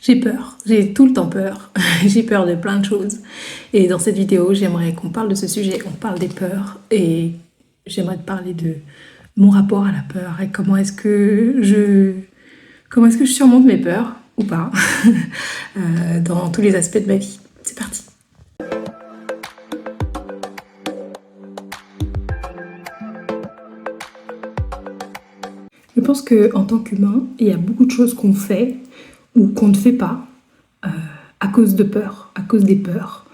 J'ai peur, j'ai tout le temps peur, j'ai peur de plein de choses. Et dans cette vidéo, j'aimerais qu'on parle de ce sujet, on parle des peurs et j'aimerais te parler de mon rapport à la peur et comment est-ce que je surmonte mes peurs ou pas dans tous les aspects de ma vie. C'est parti. Je pense qu'en tant qu'humain, il y a beaucoup de choses qu'on fait ou qu'on ne fait pas à cause de peur, à cause des peurs,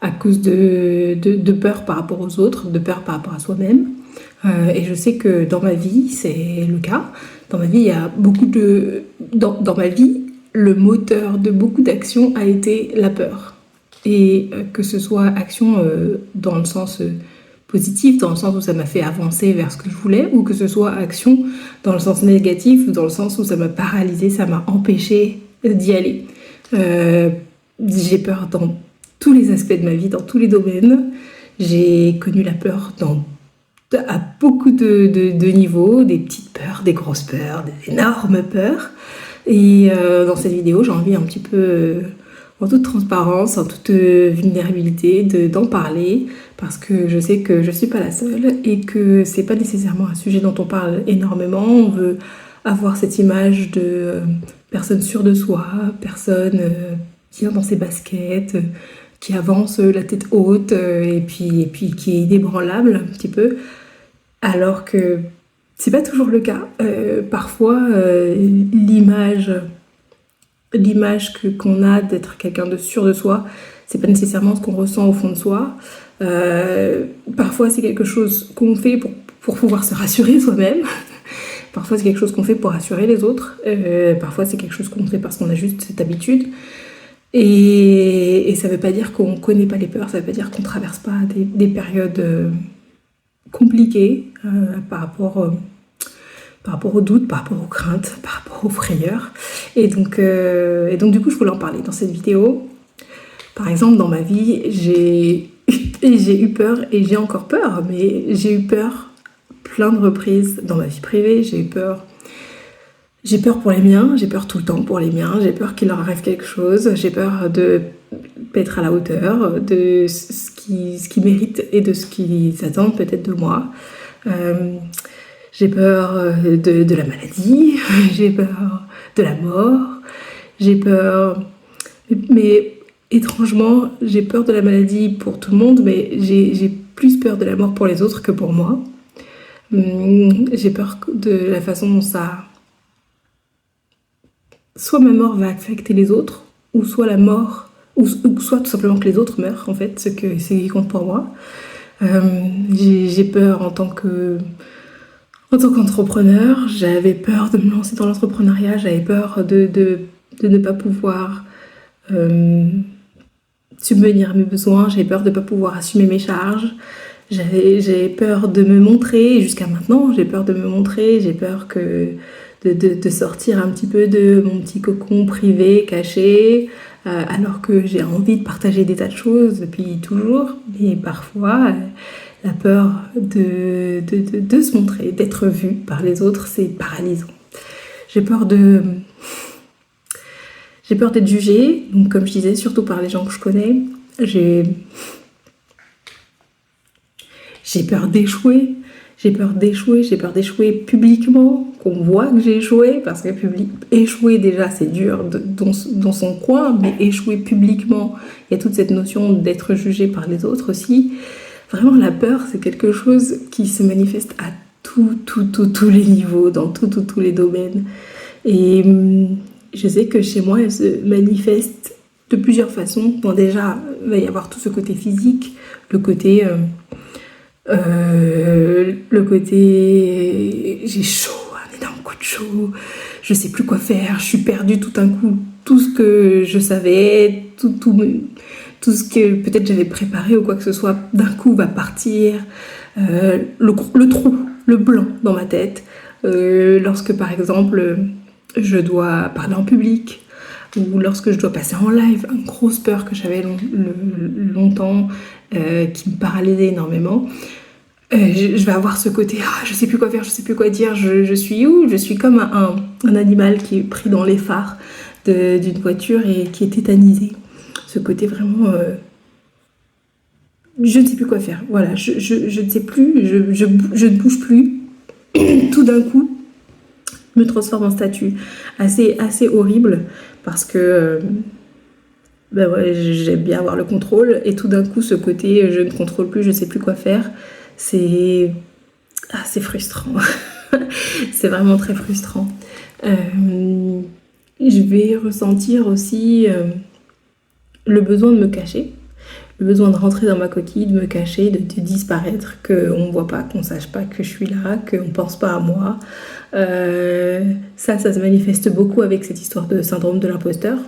à cause de peur par rapport aux autres, de peur par rapport à soi-même. Et je sais que dans ma vie, c'est le cas. Dans ma vie, il y a beaucoup de... Dans ma vie, le moteur de beaucoup d'actions a été la peur. Et que ce soit action dans le sens positif, dans le sens où ça m'a fait avancer vers ce que je voulais, ou que ce soit action dans le sens négatif, dans le sens où ça m'a paralysé, ça m'a empêché d'y aller. J'ai peur dans tous les aspects de ma vie, dans tous les domaines. J'ai connu la peur à beaucoup de niveaux, des petites peurs, des grosses peurs, des énormes peurs. Et dans cette vidéo, j'ai envie un petit peu, en toute transparence, en toute vulnérabilité, d'en parler, parce que je sais que je suis pas la seule et que c'est pas nécessairement un sujet dont on parle énormément. On veut avoir cette image de personne sûre de soi, personne bien dans ses baskets, qui avance la tête haute et puis qui est inébranlable un petit peu, alors que c'est pas toujours le cas. Parfois, l'image qu'on a d'être quelqu'un de sûr de soi, c'est pas nécessairement ce qu'on ressent au fond de soi. Parfois, c'est quelque chose qu'on fait pour pouvoir se rassurer soi-même. Parfois, c'est quelque chose qu'on fait pour rassurer les autres. Parfois, c'est quelque chose qu'on fait parce qu'on a juste cette habitude. Et ça veut pas dire qu'on connaît pas les peurs, ça veut pas dire qu'on traverse pas des périodes compliquées par rapport aux doutes, par rapport aux craintes, par rapport aux frayeurs. Et donc du coup, je voulais en parler dans cette vidéo. Par exemple, dans ma vie, j'ai eu peur et j'ai encore peur, mais j'ai eu peur plein de reprises dans ma vie privée. J'ai peur pour les miens, j'ai peur tout le temps pour les miens, j'ai peur qu'il leur arrive quelque chose, j'ai peur de pas être à la hauteur de ce qu'ils méritent et de ce qu'ils attendent peut-être de moi. J'ai peur de la maladie, j'ai peur de la mort, j'ai peur... Mais étrangement, j'ai peur de la maladie pour tout le monde, mais j'ai plus peur de la mort pour les autres que pour moi. J'ai peur de la façon dont ça... Soit ma mort va affecter les autres, ou soit la mort, ou soit tout simplement que les autres meurent, en fait, c'est ce qui compte pour moi. J'ai peur en tant qu'entrepreneur, j'avais peur de me lancer dans l'entrepreneuriat, j'avais peur de ne pas pouvoir subvenir à mes besoins, j'avais peur de ne pas pouvoir assumer mes charges, j'avais peur de me montrer, et jusqu'à maintenant j'ai peur de me montrer, j'ai peur de sortir un petit peu de mon petit cocon privé, caché, alors que j'ai envie de partager des tas de choses depuis toujours, mais parfois la peur de se montrer, d'être vue par les autres, c'est paralysant. J'ai peur d'être jugée, donc comme je disais, surtout par les gens que je connais. J'ai peur d'échouer. J'ai peur d'échouer publiquement, qu'on voit que j'ai échoué, parce que échouer déjà c'est dur dans son coin, mais échouer publiquement, il y a toute cette notion d'être jugé par les autres aussi. Vraiment, la peur, c'est quelque chose qui se manifeste à tous les niveaux, dans tous les domaines. Et je sais que chez moi, elle se manifeste de plusieurs façons. Bon, déjà, il va y avoir tout ce côté physique, le côté j'ai chaud, un énorme coup de chaud, je sais plus quoi faire, je suis perdue tout d'un coup, tout ce que je savais, tout ce que peut-être j'avais préparé ou quoi que ce soit, d'un coup va partir, le trou, le blanc dans ma tête, lorsque par exemple je dois parler en public, ou lorsque je dois passer en live, une grosse peur que j'avais longtemps, qui me paralysait énormément. Je vais avoir ce côté, je sais plus quoi faire, je sais plus quoi dire, je suis où ? Je suis comme un animal qui est pris dans les phares d'une voiture et qui est tétanisée. Ce côté vraiment... je ne sais plus quoi faire. Voilà, je ne sais plus, je ne bouge plus. Tout d'un coup, me transforme en statue. Assez horrible parce que ben ouais, j'aime bien avoir le contrôle. Et tout d'un coup, ce côté je ne contrôle plus, je ne sais plus quoi faire, c'est frustrant. C'est vraiment très frustrant. Je vais ressentir aussi le besoin de me cacher, le besoin de rentrer dans ma coquille, de me cacher, de disparaître, qu'on ne voit pas, qu'on ne sache pas que je suis là, qu'on ne pense pas à moi. Ça se manifeste beaucoup avec cette histoire de syndrome de l'imposteur.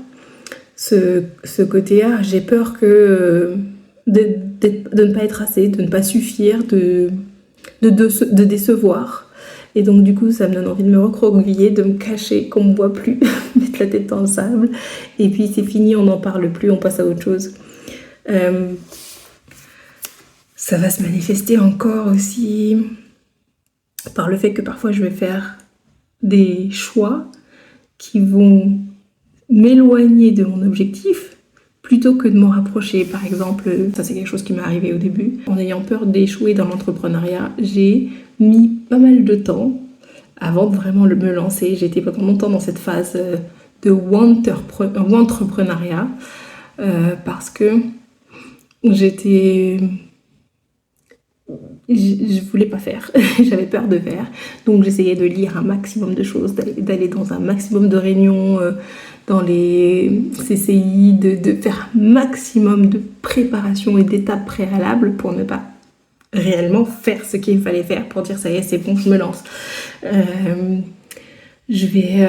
Ce côté, j'ai peur de ne pas être assez, de ne pas suffire, de décevoir. Et donc du coup ça me donne envie de me recroqueviller, de me cacher, qu'on me voit plus, mettre la tête dans le sable, et puis c'est fini, on n'en parle plus, on passe à autre chose. Ça va se manifester encore aussi par le fait que parfois je vais faire des choix qui vont m'éloigner de mon objectif plutôt que de m'en rapprocher. Par exemple, ça c'est quelque chose qui m'est arrivé au début. En ayant peur d'échouer dans l'entrepreneuriat, j'ai mis pas mal de temps avant de vraiment me lancer. J'étais pendant longtemps dans cette phase de entrepreneuriat parce que je voulais pas faire, j'avais peur de faire, donc j'essayais de lire un maximum de choses, d'aller dans un maximum de réunions, dans les CCI, de faire un maximum de préparation et d'étapes préalables pour ne pas réellement faire ce qu'il fallait faire pour dire ça y est, c'est bon, je me lance. Je vais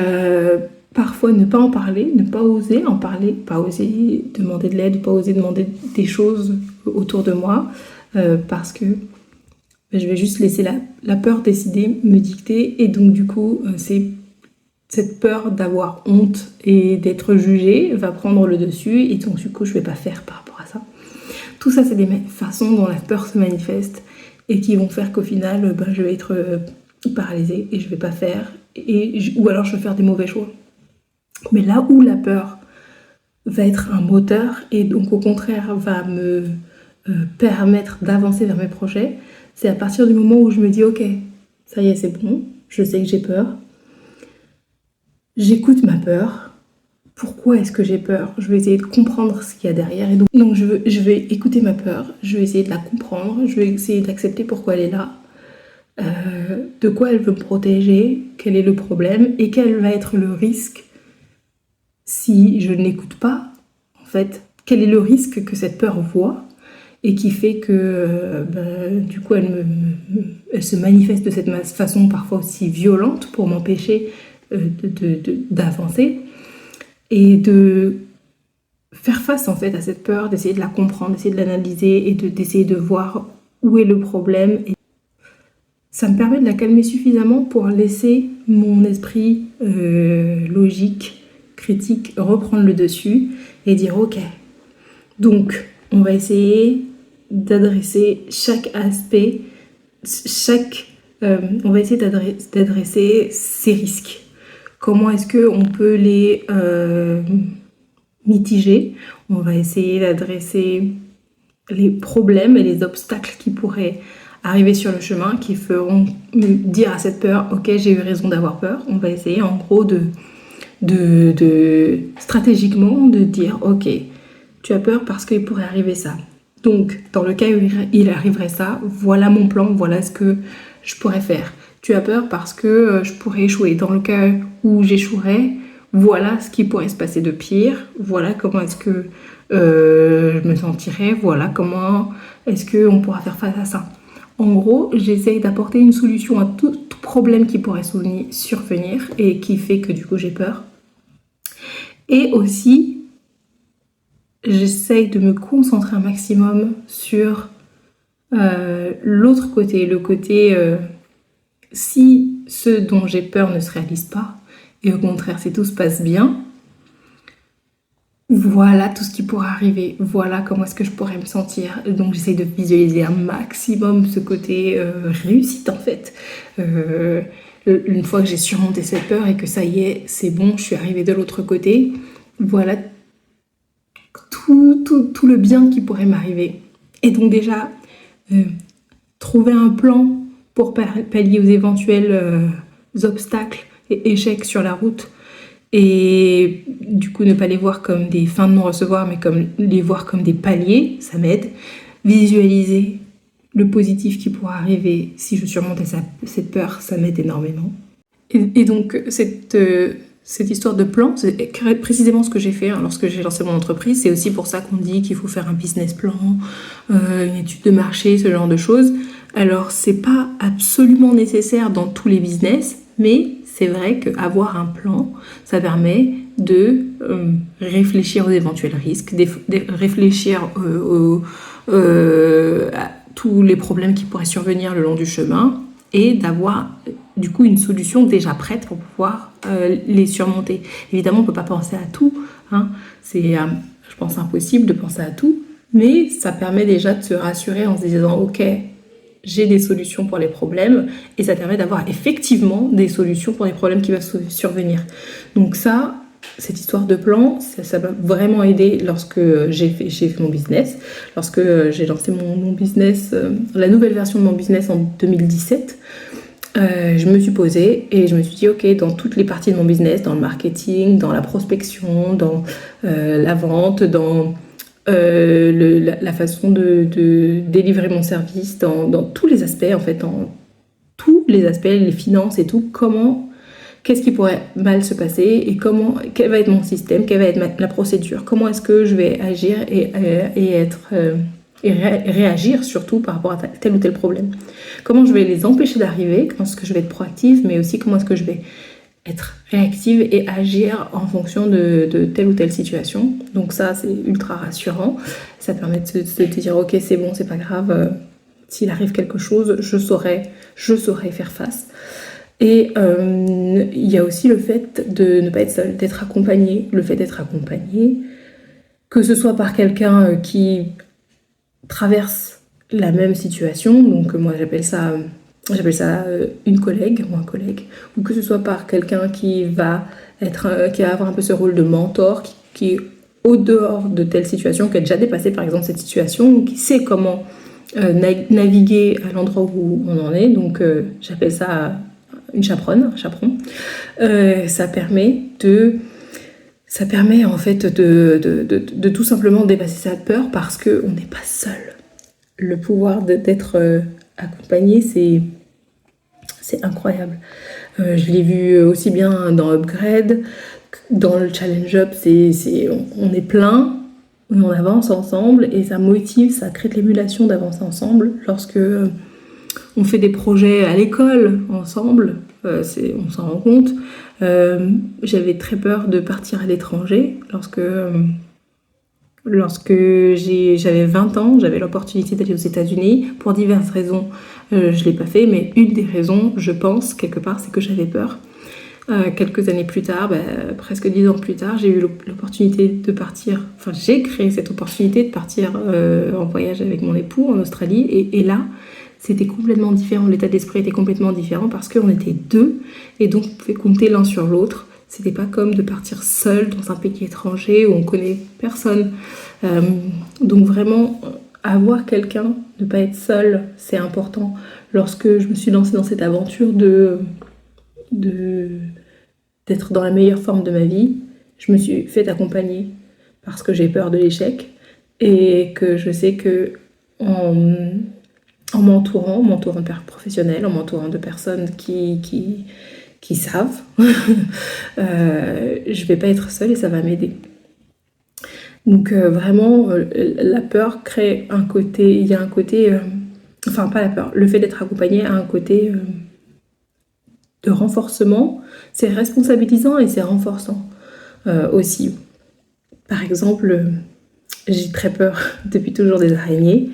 parfois ne pas en parler, ne pas oser en parler, pas oser demander de l'aide, pas oser demander des choses autour de moi, parce que je vais juste laisser la peur décider, me dicter, et donc du coup c'est cette peur d'avoir honte et d'être jugée va prendre le dessus, et donc du coup je vais pas faire par rapport à ça. Tout ça c'est des façons dont la peur se manifeste et qui vont faire qu'au final je vais être paralysée et je vais pas faire, ou alors je vais faire des mauvais choix. Mais là où la peur va être un moteur et donc au contraire va me permettre d'avancer vers mes projets, c'est à partir du moment où je me dis ok, ça y est, c'est bon, je sais que j'ai peur, j'écoute ma peur. Pourquoi est-ce que j'ai peur? Je vais essayer de comprendre ce qu'il y a derrière, et donc je vais écouter ma peur, je vais essayer de la comprendre, je vais essayer d'accepter pourquoi elle est là, de quoi elle veut me protéger, quel est le problème et quel va être le risque si je ne l'écoute pas. En fait, quel est le risque que cette peur voit et qui fait que du coup elle se manifeste de cette façon parfois aussi violente pour m'empêcher d'avancer, et de faire face en fait à cette peur, d'essayer de la comprendre, d'essayer de l'analyser et d'essayer de voir où est le problème. Et ça me permet de la calmer suffisamment pour laisser mon esprit logique, critique reprendre le dessus et dire ok, donc on va essayer d'adresser chaque aspect, on va essayer d'adresser ces risques. Comment est-ce qu'on peut les mitiger? On va essayer d'adresser les problèmes et les obstacles qui pourraient arriver sur le chemin, qui feront me dire à cette peur ok, j'ai eu raison d'avoir peur. On va essayer en gros de stratégiquement de dire ok, tu as peur parce qu'il pourrait arriver ça, donc dans le cas où il arriverait ça, voilà mon plan, voilà ce que je pourrais faire. Tu as peur parce que je pourrais échouer, dans le cas où j'échouerais, voilà ce qui pourrait se passer de pire, voilà comment est-ce que je me sentirais, voilà comment est-ce qu'on pourra faire face à ça. En gros, j'essaye d'apporter une solution à tout problème qui pourrait survenir et qui fait que du coup j'ai peur. Et aussi, j'essaye de me concentrer un maximum sur l'autre côté, le côté si ce dont j'ai peur ne se réalise pas, et au contraire si tout se passe bien, voilà tout ce qui pourrait arriver, voilà comment est-ce que je pourrais me sentir. Donc j'essaye de visualiser un maximum ce côté réussite en fait. une fois que j'ai surmonté cette peur et que ça y est, c'est bon, je suis arrivée de l'autre côté, voilà tout le bien qui pourrait m'arriver. Et donc déjà, trouver un plan pour pallier aux éventuels obstacles et échecs sur la route, et du coup ne pas les voir comme des fins de non-recevoir, mais les voir comme des paliers, ça m'aide. Visualiser le positif qui pourra arriver si je surmontais cette peur, ça m'aide énormément. Et donc cette histoire de plan, c'est précisément ce que j'ai fait lorsque j'ai lancé mon entreprise. C'est aussi pour ça qu'on dit qu'il faut faire un business plan, une étude de marché, ce genre de choses. Alors c'est pas absolument nécessaire dans tous les business, mais c'est vrai qu'avoir un plan, ça permet de réfléchir aux éventuels risques, de réfléchir à tous les problèmes qui pourraient survenir le long du chemin, et d'avoir du coup une solution déjà prête pour pouvoir les surmonter. Évidemment, on ne peut pas penser à tout, c'est, je pense, impossible de penser à tout, mais ça permet déjà de se rassurer en se disant « Ok, j'ai des solutions pour les problèmes », et ça permet d'avoir effectivement des solutions pour les problèmes qui vont survenir. Donc ça, cette histoire de plan, ça m'a vraiment aidé lorsque j'ai fait mon business, lorsque j'ai lancé mon business, la nouvelle version de mon business en 2017. Je me suis posée et je me suis dit ok, dans toutes les parties de mon business, dans le marketing, dans la prospection, dans la vente, dans la façon de délivrer mon service, dans tous les aspects en fait, dans tous les aspects, les finances et tout, qu'est-ce qui pourrait mal se passer et quel va être mon système, quelle va être la procédure, comment est-ce que je vais agir et réagir surtout par rapport à tel ou tel problème. Comment je vais les empêcher d'arriver, comment est-ce que je vais être proactive, mais aussi comment est-ce que je vais être réactive et agir en fonction de telle ou telle situation. Donc ça, c'est ultra rassurant. Ça permet de te dire ok, c'est bon, c'est pas grave, s'il arrive quelque chose, je saurai faire face. Et il y a aussi le fait de ne pas être seul, d'être accompagné. Le fait d'être accompagné, que ce soit par quelqu'un qui traverse la même situation, donc moi j'appelle ça une collègue ou un collègue, ou que ce soit par quelqu'un qui va avoir un peu ce rôle de mentor, qui est au dehors de telle situation, qui a déjà dépassé par exemple cette situation, ou qui sait comment naviguer à l'endroit où on en est. Donc j'appelle ça un chaperon. Ça permet en fait de tout simplement dépasser sa peur, parce qu'on n'est pas seul. Le pouvoir d'être accompagné, c'est incroyable. Je l'ai vu aussi bien dans Upgrade, dans le Challenge Up, on est plein, on avance ensemble et ça motive, ça crée de l'émulation d'avancer ensemble. Lorsque on fait des projets à l'école ensemble, on s'en rend compte. J'avais très peur de partir à l'étranger lorsque j'avais 20 ans, j'avais l'opportunité d'aller aux États-Unis. Pour diverses raisons, je ne l'ai pas fait, mais une des raisons, je pense, quelque part, c'est que j'avais peur. Quelques années plus tard, presque 10 ans plus tard, j'ai eu l'opportunité de partir, j'ai créé cette opportunité de partir en voyage avec mon époux en Australie, et là, c'était complètement différent, l'état d'esprit était complètement différent parce qu'on était deux, et donc on pouvait compter l'un sur l'autre. C'était pas comme de partir seul dans un pays étranger où on connaît personne. Donc vraiment, avoir quelqu'un, ne pas être seul, c'est important. Lorsque je me suis lancée dans cette aventure d'être dans la meilleure forme de ma vie, je me suis fait accompagner parce que j'ai peur de l'échec, et que je sais que en m'entourant de professionnels, en m'entourant de personnes qui savent, je vais pas être seule et ça va m'aider. Donc vraiment, la peur crée un côté, il y a un côté, pas la peur, le fait d'être accompagné a un côté de renforcement, c'est responsabilisant et c'est renforçant aussi. Par exemple, j'ai très peur depuis toujours des araignées,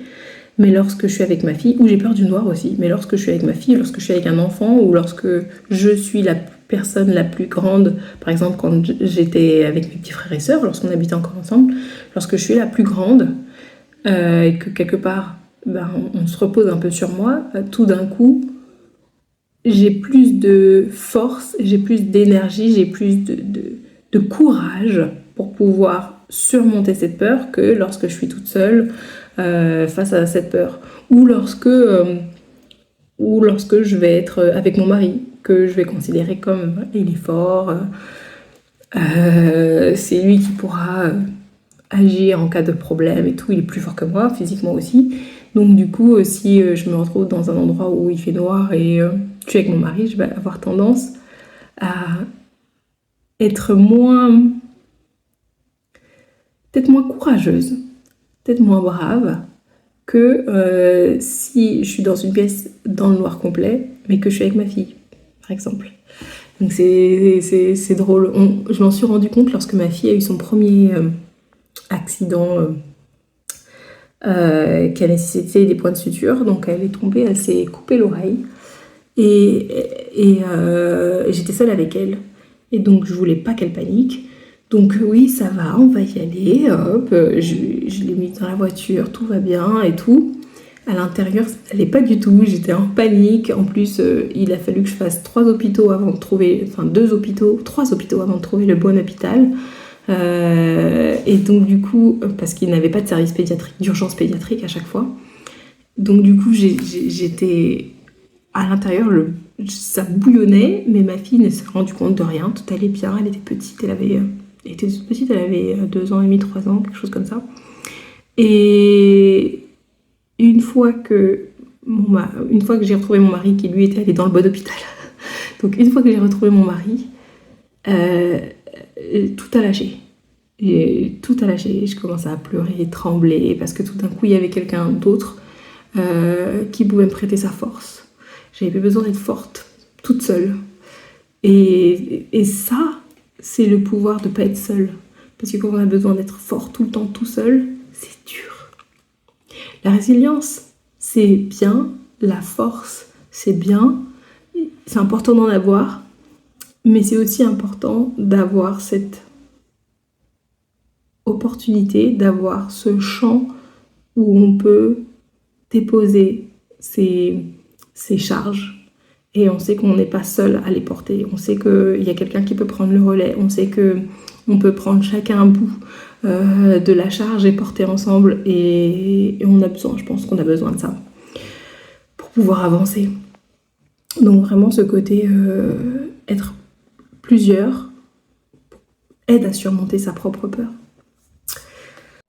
mais lorsque je suis avec ma fille, ou j'ai peur du noir aussi, mais lorsque je suis avec ma fille, lorsque je suis avec un enfant, ou lorsque je suis la personne la plus grande, par exemple quand j'étais avec mes petits frères et sœurs, lorsqu'on habitait encore ensemble, lorsque je suis la plus grande, et que quelque part on se repose un peu sur moi, tout d'un coup j'ai plus de force, j'ai plus d'énergie, j'ai plus de courage pour pouvoir surmonter cette peur que lorsque je suis toute seule face à cette peur. Ou lorsque je vais être avec mon mari, que je vais considérer comme il est fort, c'est lui qui pourra agir en cas de problème et tout, il est plus fort que moi, physiquement aussi. Donc du coup, si je me retrouve dans un endroit où il fait noir et je suis avec mon mari, je vais avoir tendance à être peut-être moins courageuse, peut-être moins brave que si je suis dans une pièce dans le noir complet, mais que je suis avec ma fille, par exemple. Donc c'est drôle. Je m'en suis rendu compte lorsque ma fille a eu son premier accident qui a nécessité des points de suture. Donc elle est tombée, elle s'est coupée l'oreille. Et j'étais seule avec elle. Et donc je voulais pas qu'elle panique. Donc oui, ça va, on va y aller. Hop, je l'ai mise dans la voiture, tout va bien et tout. À l'intérieur, ça n'allait pas du tout. J'étais en panique. En plus, il a fallu que je fasse 3 hôpitaux avant de trouver... Enfin, 3 hôpitaux avant de trouver le bon hôpital. Et donc du coup, parce qu'il n'avait pas de service pédiatrique, d'urgence pédiatrique à chaque fois. Donc du coup, j'étais à l'intérieur, ça bouillonnait, mais ma fille ne s'est rendue compte de rien. Tout allait bien, elle était petite, elle était toute petite, elle avait 2 ans et demi, 3 ans, quelque chose comme ça. Et une fois que j'ai retrouvé mon mari, qui lui était allé dans le bon hôpital, donc une fois que j'ai retrouvé mon mari, tout a lâché. Tout a lâché. Je commençais à pleurer, trembler, parce que tout d'un coup, il y avait quelqu'un d'autre qui pouvait me prêter sa force. J'avais plus besoin d'être forte, toute seule. Et ça, c'est le pouvoir de ne pas être seule. Parce que quand on a besoin d'être fort tout le temps, tout seul, c'est dur. La résilience, c'est bien. La force, c'est bien. C'est important d'en avoir. Mais c'est aussi important d'avoir cette opportunité, d'avoir ce champ où on peut déposer ses charges. Et on sait qu'on n'est pas seul à les porter. On sait qu'il y a quelqu'un qui peut prendre le relais. On sait qu'on peut prendre chacun un bout de la charge et porter ensemble. Et on a besoin, je pense qu'on a besoin de ça pour pouvoir avancer. Donc vraiment ce côté être plusieurs aide à surmonter sa propre peur.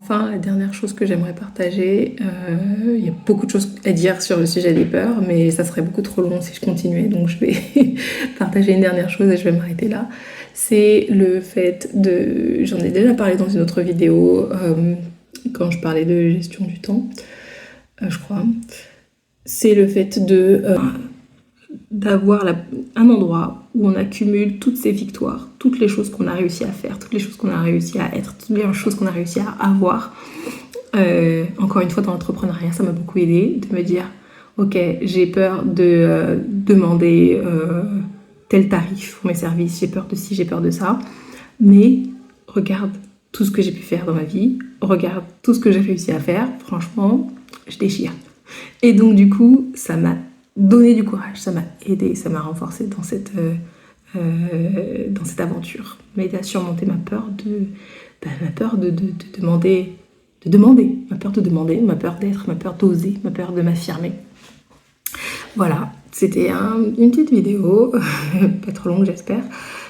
Enfin, la dernière chose que j'aimerais partager, il y a beaucoup de choses à dire sur le sujet des peurs, mais ça serait beaucoup trop long si je continuais, donc je vais partager une dernière chose et je vais m'arrêter là. C'est le fait de... J'en ai déjà parlé dans une autre vidéo, quand je parlais de gestion du temps, je crois. C'est le fait d'avoir un endroit où on accumule toutes ces victoires, toutes les choses qu'on a réussi à faire, toutes les choses qu'on a réussi à être, toutes les choses qu'on a réussi à avoir. Encore une fois, dans l'entrepreneuriat, ça m'a beaucoup aidé de me dire ok, j'ai peur de demander tel tarif pour mes services, j'ai peur de ci, j'ai peur de ça, mais regarde tout ce que j'ai pu faire dans ma vie, regarde tout ce que j'ai réussi à faire, franchement, je déchire. Et donc du coup, ça m'a donné du courage, ça m'a aidé, ça m'a renforcé dans cette aventure, m'a aidé à surmonter ma peur de demander, ma peur de demander, ma peur d'être, ma peur d'oser, ma peur de m'affirmer. Voilà, c'était une petite vidéo, pas trop longue j'espère,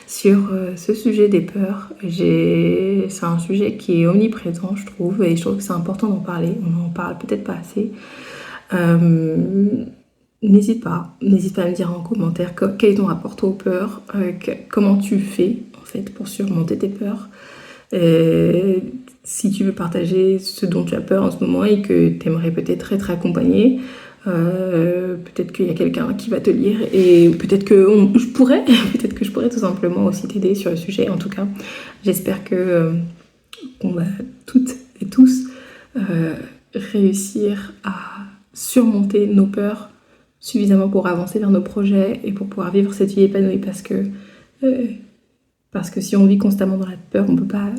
sur ce sujet des peurs. C'est un sujet qui est omniprésent je trouve, et je trouve que c'est important d'en parler, on n'en parle peut-être pas assez. N'hésite pas à me dire en commentaire quel est ton rapport aux peurs, comment tu fais en fait pour surmonter tes peurs. Si tu veux partager ce dont tu as peur en ce moment et que tu aimerais peut-être être accompagné, peut-être qu'il y a quelqu'un qui va te lire et peut-être que je pourrais tout simplement aussi t'aider sur le sujet. En tout cas, j'espère qu'on va toutes et tous réussir à surmonter nos peurs suffisamment pour avancer vers nos projets et pour pouvoir vivre cette vie épanouie, parce que si on vit constamment dans la peur, on ne peut pas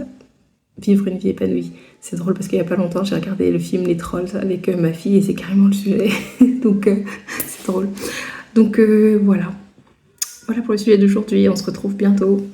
vivre une vie épanouie. C'est drôle parce qu'il n'y a pas longtemps, j'ai regardé le film Les Trolls avec ma fille et c'est carrément le sujet. Donc c'est drôle. Donc voilà. Voilà pour le sujet d'aujourd'hui. On se retrouve bientôt.